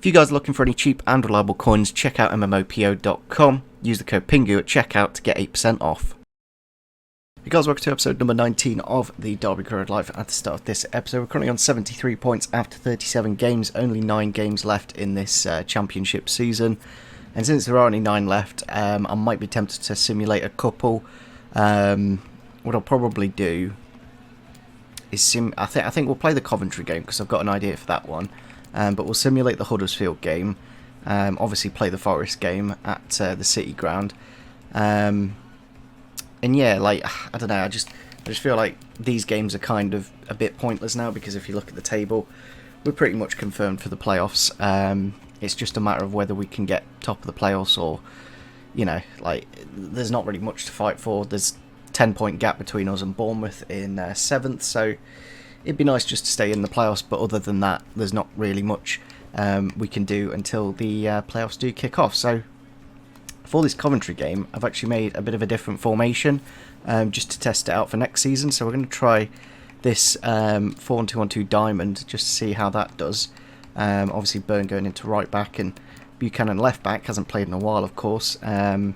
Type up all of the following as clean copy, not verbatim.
If you guys are looking for any cheap and reliable coins, check out MMOPO.com. Use the code PINGU at checkout to get 8% off. Hey guys, welcome to episode number 19 of the Derby Career Live. At the start of this episode, we're currently on 73 points after 37 games, only 9 games left in this championship season. And since there are only 9 left, I might be tempted to simulate a couple. What I'll probably do is I think we'll play the Coventry game because I've got an idea for that one. But we'll simulate the Huddersfield game. Obviously play the Forest game at the City ground. And yeah, like, I don't know, I just feel like these games are kind of a bit pointless now, because if you look at the table, we're pretty much confirmed for the playoffs. It's just a matter of whether we can get top of the playoffs, or, you know, like, there's not really much to fight for. There's 10-point gap between us and Bournemouth in 7th, so it'd be nice just to stay in the playoffs, but other than that, there's not really much we can do until the playoffs do kick off. So for this Coventry game, I've actually made a bit of a different formation just to test it out for next season. So we're going to try this 4-1-2-1-2 diamond just to see how that does. Obviously Byrne going into right back and Buchanan left back. Hasn't played in a while, of course. Yeah,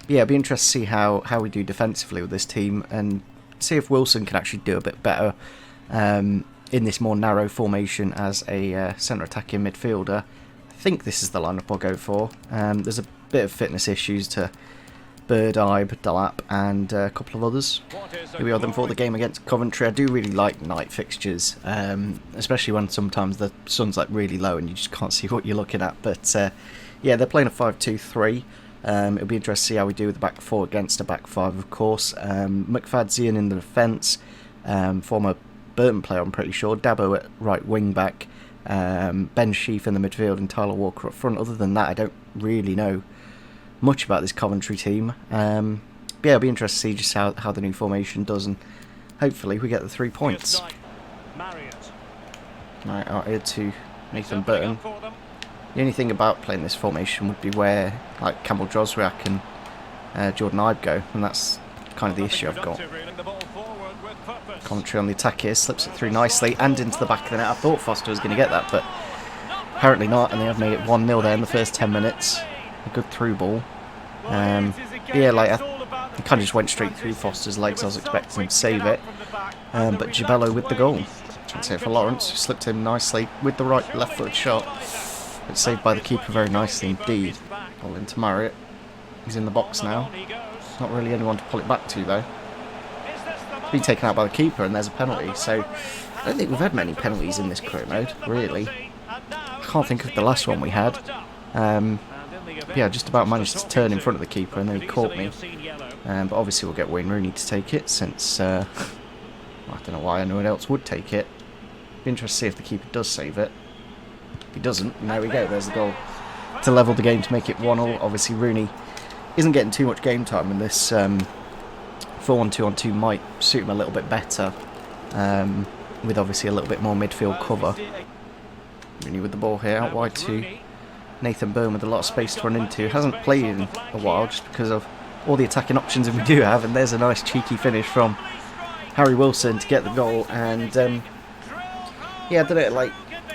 it'd be interesting to see how we do defensively with this team, and see if Wilson can actually do a bit better in this more narrow formation as a centre attacking midfielder. I think this is the lineup I'll go for. There's a bit of fitness issues to Bird, Ibe, Delap and a couple of others. Here we are then for the game against Coventry. I do really like night fixtures, especially when sometimes the sun's like really low and you just can't see what you're looking at. But yeah, they're playing a 5-2-3. It'll be interesting to see how we do with the back 4 against a back 5, of course. McFadzean in the defence, former Burton player, I'm pretty sure. Dabo at right wing back, Ben Sheaf in the midfield, and Tyler Walker up front. Other than that, I don't really know much about this Coventry team. But yeah, it'll be interesting to see just how the new formation does, and hopefully we get the 3 points. Right, out here to Nathan Burton. The only thing about playing this formation would be where, like, Campbell Joswiak and Jordan Ibe go, and that's kind of the issue I've got. Coventry on the attack here, slips it through nicely and into the back of the net. I thought Foster was going to get that, but apparently not, and they have made it 1-0 there in the first 10 minutes. A good through ball. Yeah, like, he kind of just went straight through Foster's legs. I was expecting him to save it, but Gibello with the goal. Trying to say it for Lawrence, who slipped in nicely with the right left-footed shot. It's saved by the keeper very nicely indeed. Ball into Marriott. He's in the box now. Not really anyone to pull it back to, though. It's been taken out by the keeper, and there's a penalty. So I don't think we've had many penalties in this career mode, really. I can't think of the last one we had. Yeah, just about managed to turn in front of the keeper, and then he caught me. But obviously we'll get Wayne Rooney to take it, since I don't know why anyone else would take it. Be interested to see if the keeper does save it. If he doesn't, and there we go, there's the goal to level the game to make it 1-0. Obviously Rooney isn't getting too much game time, and this 4-1-2-1-2 might suit him a little bit better, with obviously a little bit more midfield cover. Rooney with the ball here, out wide to Nathan Byrne with a lot of space to run into. Hasn't played in a while just because of all the attacking options that we do have, and there's a nice cheeky finish from Harry Wilson to get the goal. And yeah, I don't know, like,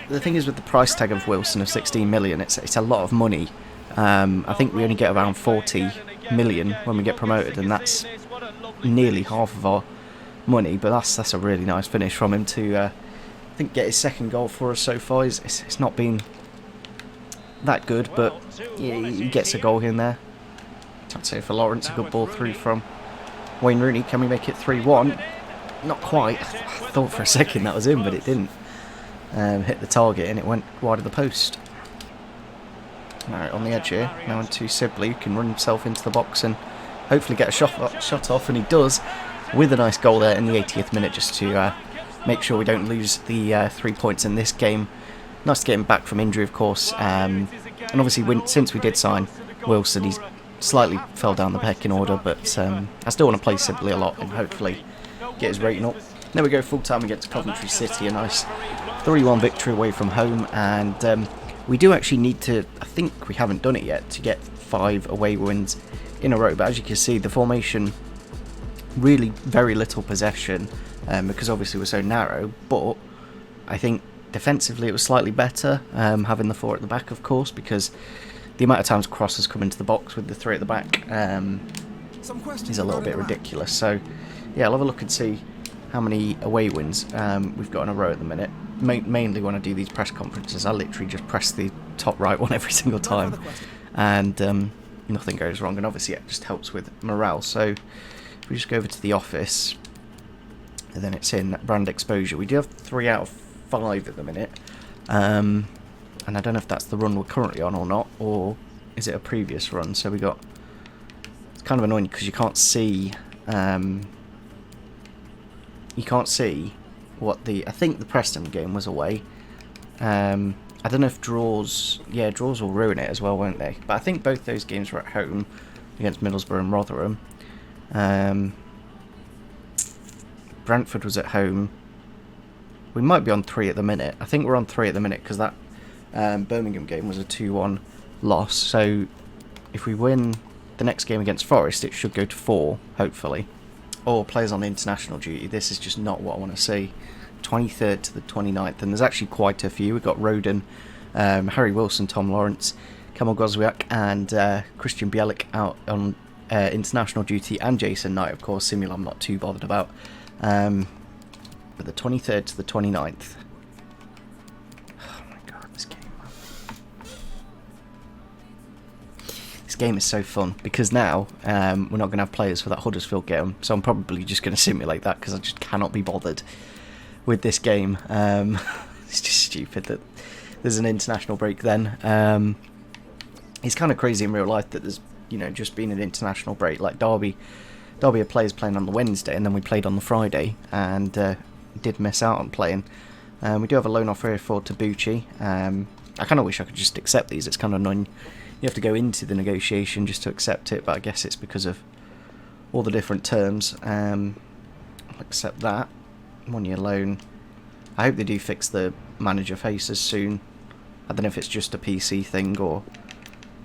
the thing is with the price tag of Wilson of 16 million, it's a lot of money. I think we only get around 40 million when we get promoted, and that's nearly half of our money. But that's a really nice finish from him to I think get his second goal for us so far. It's not been that good, but yeah, he gets a goal in there. I'd say for Lawrence, a good ball through from Wayne Rooney. Can we make it 3-1? Not quite. I thought for a second that was in, but it didn't. Hit the target and it went wide of the post. Alright, on the edge here, now into Sibley, who can run himself into the box and hopefully get a shot off, and he does, with a nice goal there in the 80th minute, just to make sure we don't lose the 3 points in this game. Nice to get him back from injury, of course, and obviously since we did sign Wilson, he's slightly fell down the pecking order, but I still want to play Sibley a lot and hopefully get his rating up. There we go, full time against Coventry City, a nice 3-1 victory away from home, and we do actually need to, I think we haven't done it yet, to get 5 away wins in a row. But as you can see, the formation, really very little possession, because obviously we're so narrow, but I think defensively it was slightly better, having the 4 at the back, of course, because the amount of times crosses come into the box with the 3 at the back is a little bit ridiculous. So, yeah, I'll have a look and see how many away wins we've got in a row at the minute. Mainly when I do these press conferences, I literally just press the top right one every single time, and nothing goes wrong, and obviously it just helps with morale. So if we just go over to the office, and then it's in brand exposure. We do have 3 out of 5 at the minute, and I don't know if that's the run we're currently on or not, or is it a previous run. So we got, it's kind of annoying because you can't see what the, I think the Preston game was away. I don't know if draws will ruin it as well, won't they? But I think both those games were at home against Middlesbrough and Rotherham. Brentford was at home. We might be on 3 at the minute. I think we're on 3 at the minute because that Birmingham game was a 2-1 loss. So if we win the next game against Forest, it should go to 4, hopefully. Or players on international duty. This is just not what I want to see. 23rd to the 29th, and there's actually quite a few. We've got Roden, Harry Wilson, Tom Lawrence, Kamal Gozwiak, and Christian Bielik out on international duty, and Jason Knight, of course. Simula I'm not too bothered about. But the 23rd to the 29th. Oh my god, this game. This game is so fun, because now we're not going to have players for that Huddersfield game, so I'm probably just going to simulate that, because I just cannot be bothered with this game. It's just stupid that there's an international break then. It's kind of crazy in real life that there's, just been an international break. Like Derby are players playing on the Wednesday, and then we played on the Friday, and did miss out on playing. We do have a loan offer here for Tabucci. I kind of wish I could just accept these. It's kind of annoying. You have to go into the negotiation just to accept it, but I guess it's because of all the different terms. I'll accept that. 1-year loan. I hope they do fix the manager faces soon. I don't know if it's just a PC thing or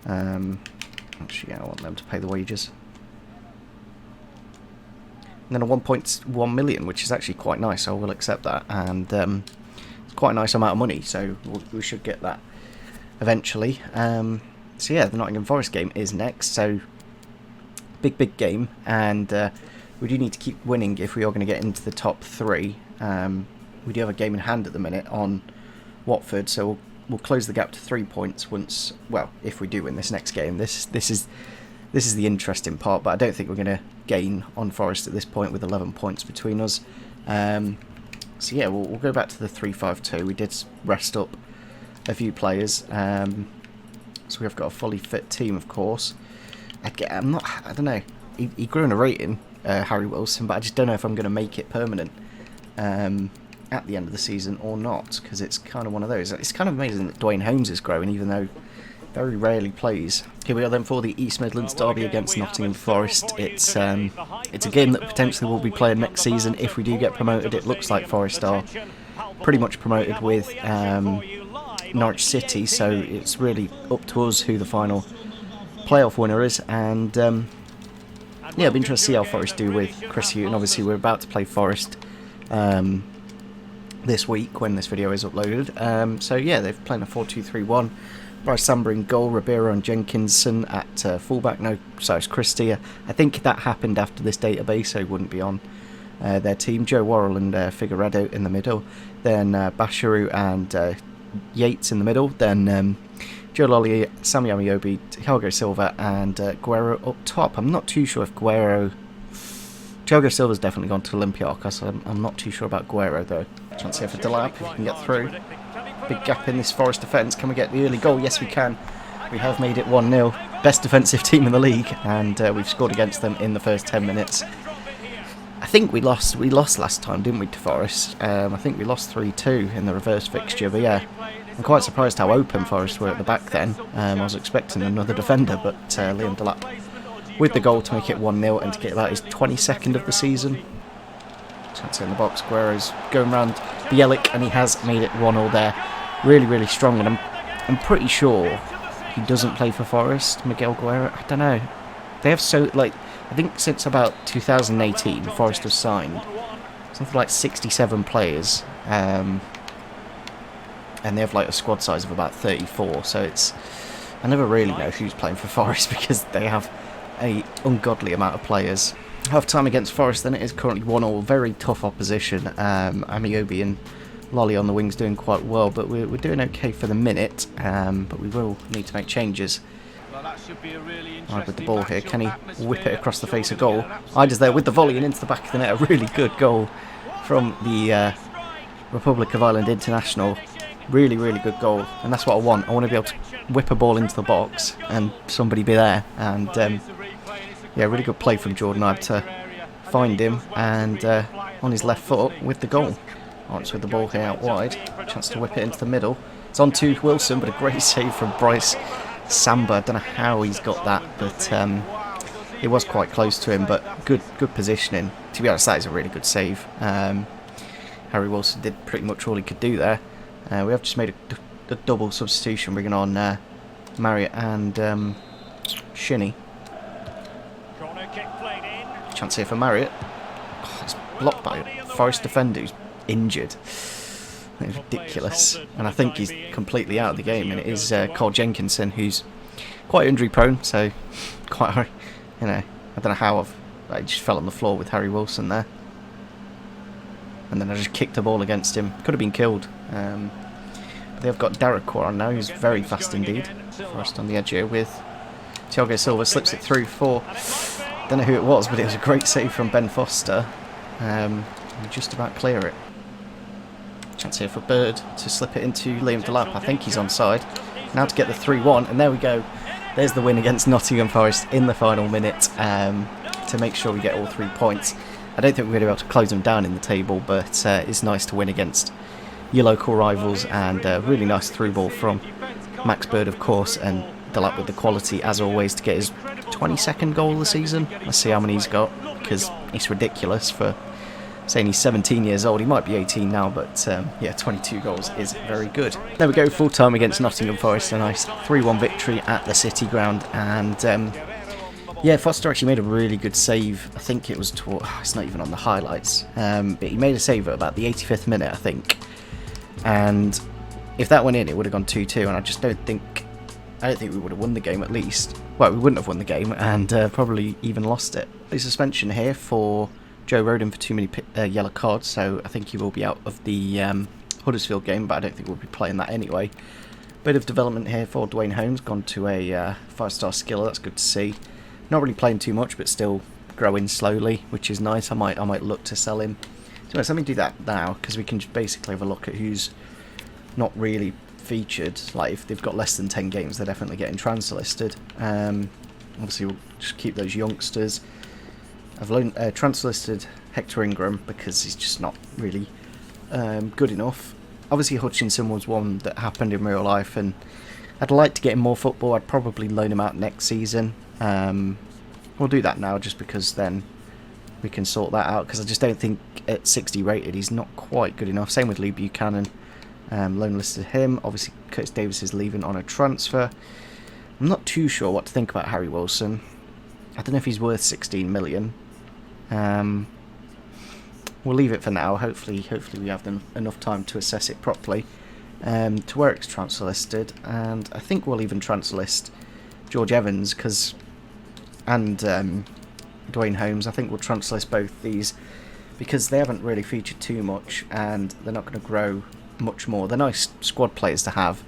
actually, I want them to pay the wages. And then a 1.1 million, which is actually quite nice. I will accept that, and it's quite a nice amount of money, so we should get that eventually. So yeah, the Nottingham Forest game is next. So big game, and we do need to keep winning if we are going to get into the top 3. We do have a game in hand at the minute on Watford, so we'll close the gap to 3 points once. Well, if we do win this next game, this is the interesting part. But I don't think we're going to gain on Forest at this point with 11 points between us. So yeah, we'll go back to the 3-5-2. We did rest up a few players, so we've got a fully fit team, of course. I don't know. He grew in a rating, Harry Wilson, but I just don't know if I'm going to make it permanent at the end of the season or not, because it's kind of one of those. It's kind of amazing that Dwayne Holmes is growing, even though very rarely plays. Here we are then for the East Midlands derby against Nottingham Forest. It's a game that potentially will be played next season if we do get promoted. It looks like Forest are pretty much promoted with Norwich City, so it's really up to us who the final playoff winner is. And yeah, it'll be interesting to see how Forest do with Chris Hughton. Obviously, we're about to play Forest this week when this video is uploaded. So yeah, they've played a 4-2-3-1. Bryce Samber in goal, Ribeiro and Jenkinson at fullback. No, sorry, it's Christie. I think that happened after this database, so he wouldn't be on their team. Joe Worrell and Figueredo in the middle. Then Basharu and Yates in the middle. Then Joe Lolly, Sammy Amiobi, Thiago Silva and Guerrero up top. I'm not too sure if Thiago Silva's definitely gone to Olympiacos. I'm not too sure about Guerrero though. Chance here for Delap if he can get through. Big gap in this Forest defence. Can we get the early goal? Yes, we can. We have made it 1-0. Best defensive team in the league, and we've scored against them in the first 10 minutes. I think we lost last time, didn't we, to Forest? I think we lost 3-2 in the reverse fixture, but yeah, I'm quite surprised how open Forest were at the back then. I was expecting another defender, but Liam Delap with the goal to make it 1-0 and to get that his 22nd of the season. Chance in the box. Guerrero's going round Bielik, and he has made it 1-0 there. Really, really strong, and I'm pretty sure he doesn't play for Forest, Miguel Guerrero. I don't know. They have I think since about 2018, Forest has signed something like 67 players. and they have like a squad size of about 34, so I never really know who's playing for Forest because they have a ungodly amount of players. Half time against Forest then, it is currently 1-1, very tough opposition. Amiobi and Lolly on the wings doing quite well, but we're doing okay for the minute, but we will need to make changes. Right, with the ball here, can he whip it across the face of goal? Ida's there with the volley and into the back of the net, a really good goal from the Republic of Ireland international. Really, really good goal, and that's what I want. I want to be able to whip a ball into the box and somebody be there, and yeah, really good play from Jordan Ibe to find him, and on his left foot with the goal. Arts with the ball here out wide, chance to whip it into the middle. It's on to Wilson, but a great save from Bryce Samba. I don't know how he's got that, but it was quite close to him, but good positioning. To be honest, that is a really good save. Harry Wilson did pretty much all he could do there. We have just made a double substitution, bringing on Marriott and Shinnie. Chance here for Marriott. Oh, it's blocked by a Forest defender who's injured. It's ridiculous, and I think he's completely out of the game. And it is Cole Jenkinson, who's quite injury prone, so quite, you know, I don't know how I just fell on the floor with Harry Wilson there. And then I just kicked the ball against him. Could have been killed. But they've got Derek on now, who's very fast indeed. Forest on the edge here with Thiago Silva, slips it through for, don't know who it was, but it was a great save from Ben Foster. We just about clear it. Chance here for Bird to slip it into Liam Delap. I think he's onside. Now to get the 3-1, and there we go. There's the win against Nottingham Forest in the final minute to make sure we get all 3 points. I don't think we're going to be able to close them down in the table, but it's nice to win against your local rivals, and a really nice through ball from Max Bird, of course, and Delap with the quality, as always, to get his 22nd goal of the season. Let's see how many he's got, because it's ridiculous for saying he's 17 years old. He might be 18 now, but yeah, 22 goals is very good. There we go, full time against Nottingham Forest, a nice 3-1 victory at the City Ground, and yeah, Foster actually made a really good save. I think it was it's not even on the highlights, but he made a save at about the 85th minute, I think, and if that went in, it would have gone 2-2, and I don't think we would have won the game, at least. Well, we wouldn't have won the game, and probably even lost it. A suspension here for Joe Rodon for too many yellow cards, so I think he will be out of the Huddersfield game, but I don't think we'll be playing that anyway. Bit of development here for Dwayne Holmes, gone to a 5-star skiller. That's good to see. Not really playing too much, but still growing slowly, which is nice. I might look to sell him. So let me do that now, because we can just basically have a look at who's not really featured. Like, if they've got less than 10 games, they're definitely getting transfer listed. Obviously, we'll just keep those youngsters. I've transfer listed Hector Ingram because he's just not really good enough. Obviously, Hutchinson was one that happened in real life, and I'd like to get him more football. I'd probably loan him out next season. We'll do that now, just because then we can sort that out, because I just don't think at 60 rated he's not quite good enough. Same with Lee Buchanan. Loan listed him. Obviously, Curtis Davis is leaving on a transfer. I'm not too sure what to think about Harry Wilson. I don't know if he's worth 16 million. We'll leave it for now. Hopefully we have enough time to assess it properly. Tuarik's transfer listed, and I think we'll even transfer list George Evans and Dwayne Holmes. I think we'll transfer list both these because they haven't really featured too much, and they're not going to grow much more. They're nice squad players to have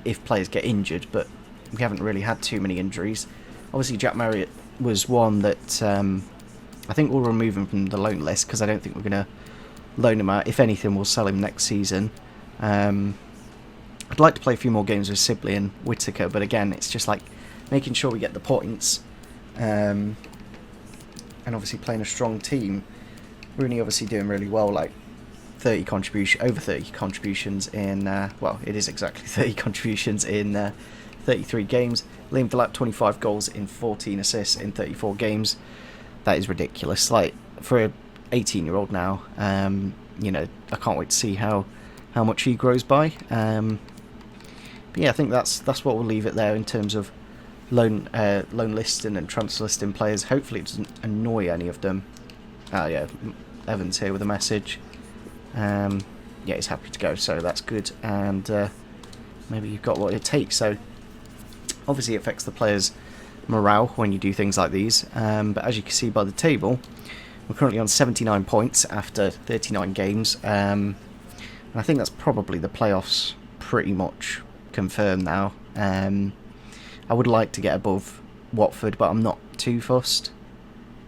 if players get injured, but we haven't really had too many injuries. Obviously, Jack Marriott was one that I think we'll remove him from the loan list, because I don't think we're going to loan him out. If anything, we'll sell him next season. I'd like to play a few more games with Sibley and Whittaker, but again, it's just like making sure we get the points, and obviously playing a strong team. Rooney obviously doing really well, like over 30 contributions in, well, it is exactly 30 contributions in 33 games. Liam Delap, 25 goals in 14 assists in 34 games. That is ridiculous. Like, for an 18-year-old now, you know, I can't wait to see how much he grows by. But yeah, I think that's what we'll leave it there in terms of loan listing and transfer listing players. Hopefully it doesn't annoy any of them. Oh yeah, Evans here with a message. yeah, he's happy to go, so that's good. And maybe you've got what it takes. So obviously it affects the players' morale when you do things like these. But as you can see by the table, we're currently on 79 points after 39 games. And I think that's probably the playoffs pretty much confirmed now. I would like to get above Watford, but I'm not too fussed.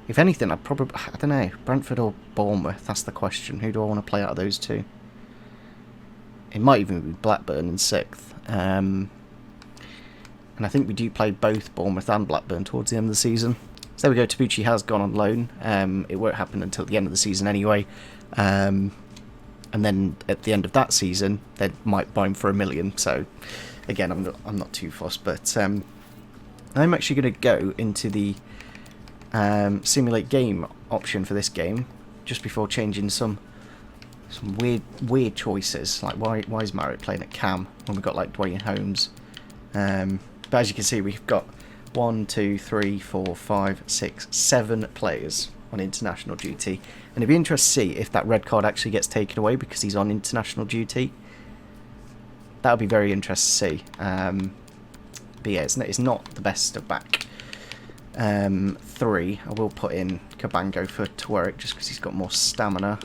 If anything, I don't know, Brentford or Bournemouth, that's the question. Who do I want to play out of those two? It might even be Blackburn in 6th. And I think we do play both Bournemouth and Blackburn towards the end of the season. So there we go, Tabucchi has gone on loan. It won't happen until the end of the season anyway. And then at the end of that season, they might buy him for $1 million. So again, I'm not too fussed, but I'm actually going to go into the simulate game option for this game just before changing some weird choices. Like why is Marriott playing at cam when we've got like Dwayne Holmes? But as you can see, we've got 1, 2, 3, 4, 5, 6, 7 players on international duty, and it'd be interesting to see if that red card actually gets taken away because he's on international duty. That would be very interesting to see. But yeah, it's not the best of back 3. I will put in Cabango for Tuareg just because he's got more stamina.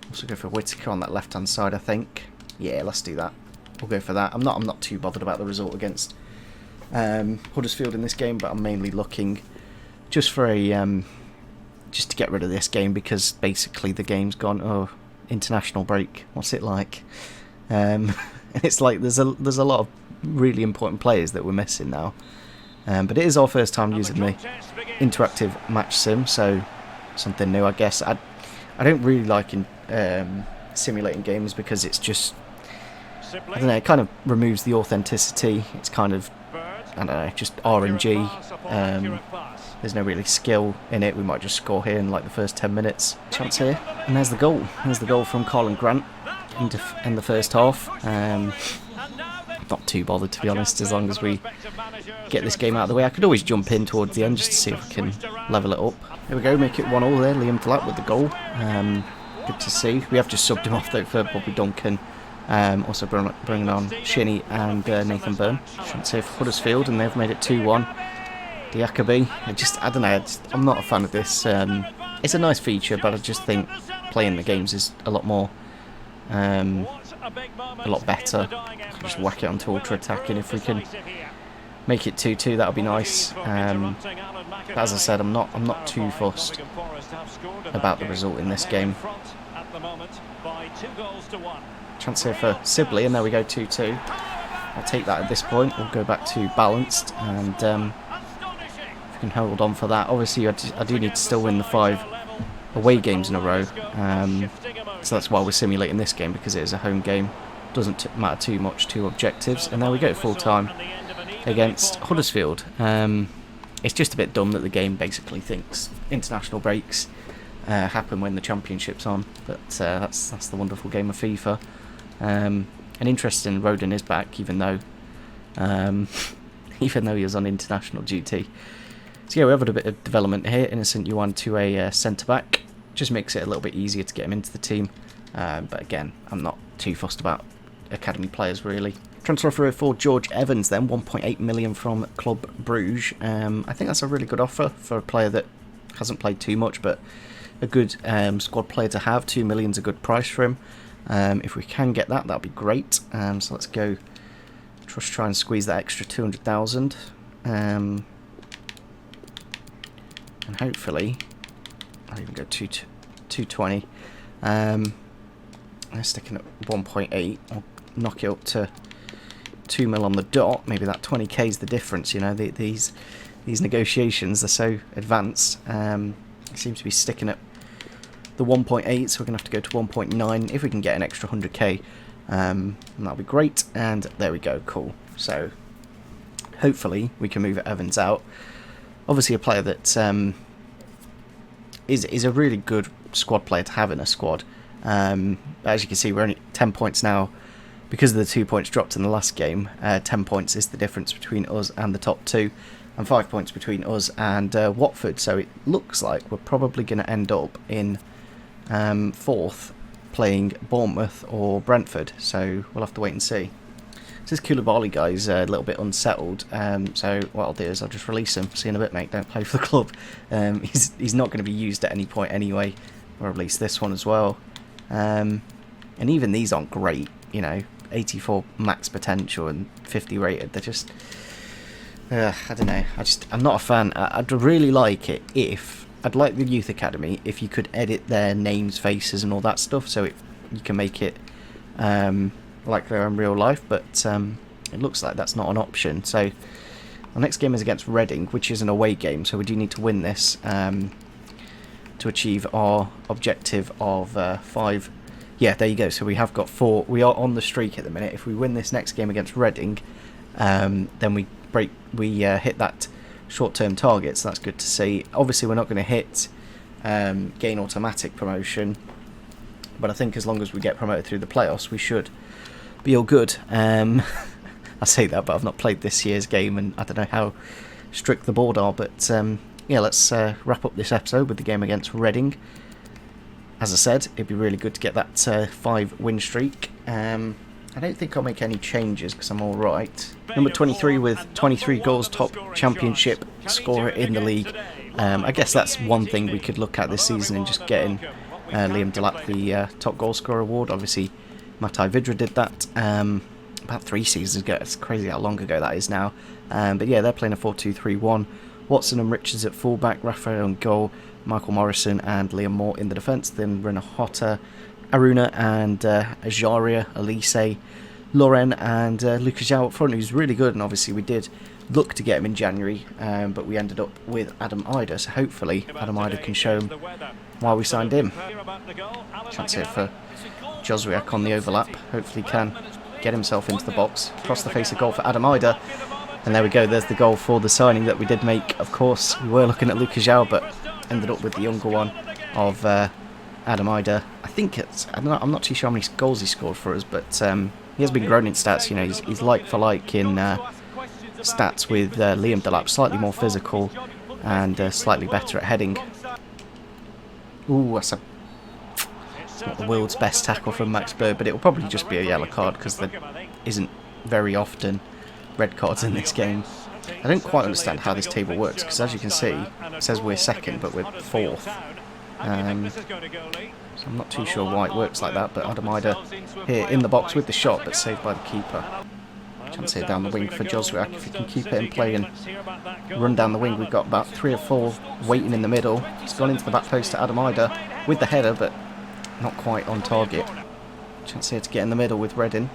Also go for Whittaker on that left hand side, I think. Yeah, let's do that. We'll go for that. I'm not too bothered about the result against Huddersfield in this game, but I'm mainly looking just for a just to get rid of this game because basically the game's gone. Oh, international break. What's it like? It's like there's a lot of really important players that we're missing now. But it is our first time using the interactive match sim, so something new, I guess. I don't really like simulating games because it's just, I don't know, it kind of removes the authenticity. It's kind of, I don't know, just RNG. There's no really skill in it. We might just score here in like the first 10 minutes. Chance here, and there's the goal. There's the goal from Colin Grant in the first half. Not too bothered, to be honest, as long as we get this game out of the way. I could always jump in towards the end just to see if we can level it up. There we go, make it 1-1 there. Liam Flatt with the goal. Good to see. We have just subbed him off though for Bobby Duncan. Also bringing on Shinnie and Nathan Byrne. Shouldn't say for Huddersfield, and they've made it 2-1. Diakaby. I don't know. I'm not a fan of this. It's a nice feature, but I just think playing the games is a lot more, a lot better. Just whack it onto ultra attacking. If we can make it 2-2, that would be nice. But as I said, I'm not too fussed about the result in this game. Chance here for Sibley, and there we go, 2-2. I'll take that at this point. We'll go back to balanced, and if we can hold on for that. Obviously, I do need to still win the 5 away games in a row. So that's why we're simulating this game, because it is a home game. Doesn't matter too much, 2 objectives, and there we go, full time against Huddersfield. It's just a bit dumb that the game basically thinks international breaks happen when the championship's on, but that's the wonderful game of FIFA. And interesting, Rodon is back, even though he was on international duty. So yeah, we have had a bit of development here. Innocent Yuan to a centre back, just makes it a little bit easier to get him into the team. But again, I'm not too fussed about academy players really. Transfer offer for George Evans then, 1.8 million from Club Bruges. I think that's a really good offer for a player that hasn't played too much, but a good squad player to have. 2 million's a good price for him. If we can get that, that'd be great. So let's go try and squeeze that extra 200,000. And hopefully I'll even go 220. I'm sticking at 1.8. I'll knock it up to 2 mil on the dot. Maybe that 20k is the difference. You know, these negotiations, they're so advanced. It seems to be sticking at the 1.8, so we're gonna have to go to 1.9 if we can get an extra 100k. And that'll be great. And there we go, cool. So hopefully we can move Evans out. Obviously a player that is a really good squad player to have in a squad. As you can see, we're only 10 points now because of the 2 points dropped in the last game. 10 points is the difference between us and the top 2, and 5 points between us and Watford. So it looks like we're probably going to end up in 4th playing Bournemouth or Brentford, so we'll have to wait and see. This Koulibaly guy's a little bit unsettled, so what I'll do is I'll just release him. See you in a bit, mate. Don't play for the club. He's not going to be used at any point anyway. I'll release this one as well. And even these aren't great, you know. 84 max potential and 50 rated. They're just... I don't know. I'm not a fan. I'd really like it if... I'd like the Youth Academy if you could edit their names, faces and all that stuff, so you can make it... like they're in real life, but it looks like that's not an option. So our next game is against Reading, which is an away game, so we do need to win this to achieve our objective of 5. Yeah, there you go. So we have got 4. We are on the streak at the minute. If we win this next game against Reading, then we hit that short-term target, so that's good to see. Obviously we're not going to hit gain automatic promotion, but I think as long as we get promoted through the playoffs, we should be all good. I say that, but I've not played this year's game, and I don't know how strict the board are. But yeah, let's wrap up this episode with the game against Reading. As I said, it'd be really good to get that 5-win streak. I don't think I'll make any changes because I'm all right. Number 23 with 23 goals, top championship scorer in the league. I guess that's one thing we could look at this season and just getting Liam Delap the top goal scorer award. Obviously, Matai Vidra did that about 3 seasons ago. It's crazy how long ago that is now. But yeah, they're playing a 4-2-3-1. Watson and Richards at fullback, Raphael on goal, Michael Morrison and Liam Moore in the defence. Then Renahota, Aruna and Ajaria, Elise, Loren and Lucas Zhao up front, who's really good. And obviously we did look to get him in January, but we ended up with Adam Ida. So hopefully Adam Ida can show him why we signed him. Chance here for Joswiak on the overlap. Hopefully he can get himself into the box. Across the face of goal for Adam Ida. And there we go, there's the goal for the signing that we did make. Of course, we were looking at Lucas Zhao, but ended up with the younger one of Adam Ida. I think it's... I'm not too sure how many goals he scored for us, but he has been grown in stats. You know, he's like for like in stats with Liam Delap. Slightly more physical and slightly better at heading. Ooh, it's not the world's best tackle from Max Bird, but it will probably just be a yellow card because there isn't very often red cards in this game. I don't quite understand how this table works because, as you can see, it says we're second but we're 4th. So I'm not too sure why it works like that, but Adam Ida here in the box with the shot, but saved by the keeper. Chance here down the wing for Joswiak. If he can keep it in play and run down the wing, we've got about 3 or 4 waiting in the middle. It's gone into the back post to Adam Ida with the header, but not quite on target. Chance here to get in the middle with Reading.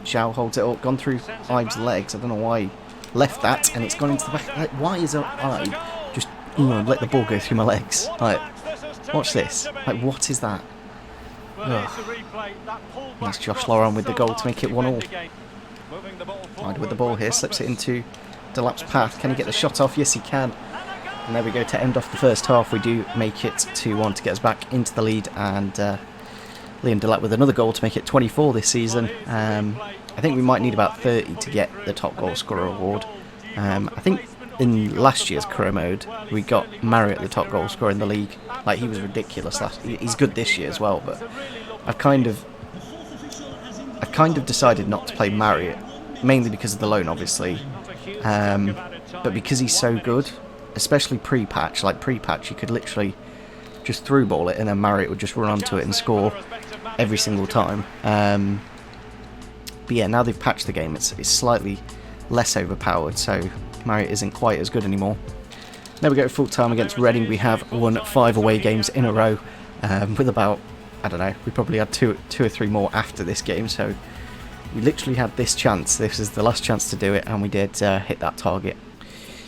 Zhao holds it up, gone through Ibe's legs. I don't know why he left that, and it's gone into the back. Like, why is Ibe just let the ball go through my legs? Like, watch this. Like, what is that? Ugh. That's Josh Lauren with the goal to make it 1-1. Ibe with the ball here, slips it into Delap's path. Can he get the shot off? Yes, he can. And there we go, to end off the first half. We do make it 2-1 to get us back into the lead, and Liam Delap with another goal to make it 24 this season. I think we might need about 30 to get the top goal scorer award. I think in last year's career mode we got Marriott the top goal scorer in the league. Like, he was ridiculous last. He's good this year as well, but I've kind of decided not to play Marriott, mainly because of the loan, obviously, but because he's so good, especially pre-patch. Like, pre-patch you could literally just through ball it and then Marriott would just run onto it and score every single time. But yeah, now they've patched the game, it's slightly less overpowered, so Marriott isn't quite as good anymore. There we go, full time against Reading. We have won 5 away games in a row, with about, I don't know, we probably had two or 3 more after this game, so we literally had this chance. This is the last chance to do it, and we did hit that target.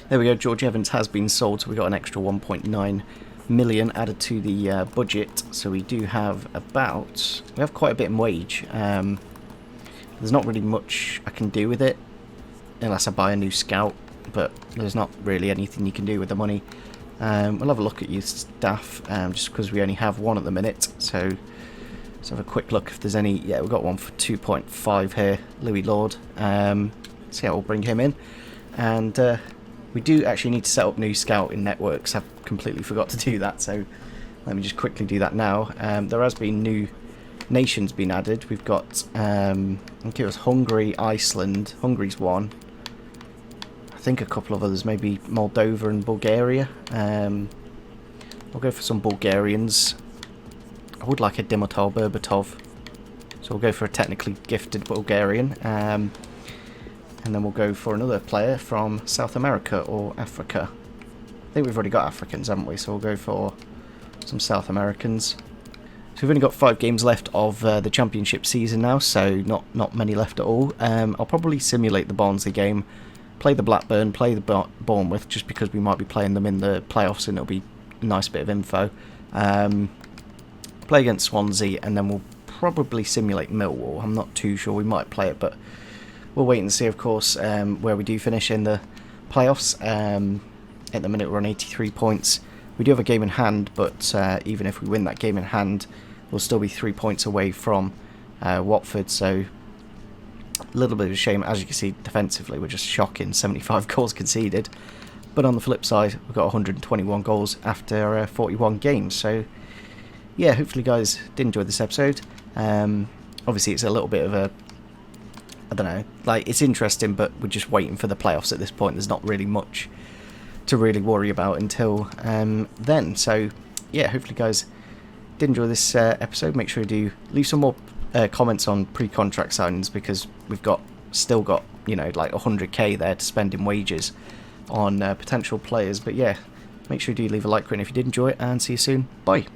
There we go, George Evans has been sold, so we got an extra 1.9 million added to the budget, so we do have we have quite a bit in wage. There's not really much I can do with it unless I buy a new scout, but there's not really anything you can do with the money. We'll have a look at youth staff, just because we only have 1 at the minute, so let's have a quick look if there's any. Yeah, we've got 1 for 2.5 here, Louis Lord. See how we'll bring him in, and we do actually need to set up new scouting networks. I've completely forgot to do that, so let me just quickly do that now. There has been new nations been added. We've got, I think it was Hungary, Iceland. Hungary's one. I think a couple of others, maybe Moldova and Bulgaria. We'll go for some Bulgarians. I would like a Dimitar Berbatov. So we'll go for a technically gifted Bulgarian. And then we'll go for another player from South America or Africa. I think we've already got Africans, haven't we? So we'll go for some South Americans. So we've only got 5 games left of the championship season now, so not many left at all. I'll probably simulate the Barnsley game, play the Blackburn, play the Bournemouth, just because we might be playing them in the playoffs and it'll be a nice bit of info. Play against Swansea, and then we'll probably simulate Millwall. I'm not too sure, we might play it, but we'll wait and see, of course, where we do finish in the playoffs. At the minute we're on 83 points. We do have a game in hand, but even if we win that game in hand, we'll still be 3 points away from Watford, so a little bit of a shame. As you can see, defensively we're just shocking, 75 goals conceded, but on the flip side we've got 121 goals after 41 games. So yeah, hopefully you guys did enjoy this episode. Obviously it's a little bit of a, I don't know, like, it's interesting, but we're just waiting for the playoffs at this point. There's not really much to really worry about until then. So yeah, hopefully you guys did enjoy this episode. Make sure you do leave some more comments on pre-contract signings, because we've still got, you know, like 100k there to spend in wages on potential players. But yeah, make sure you do leave a like for it if you did enjoy it, and see you soon. Bye.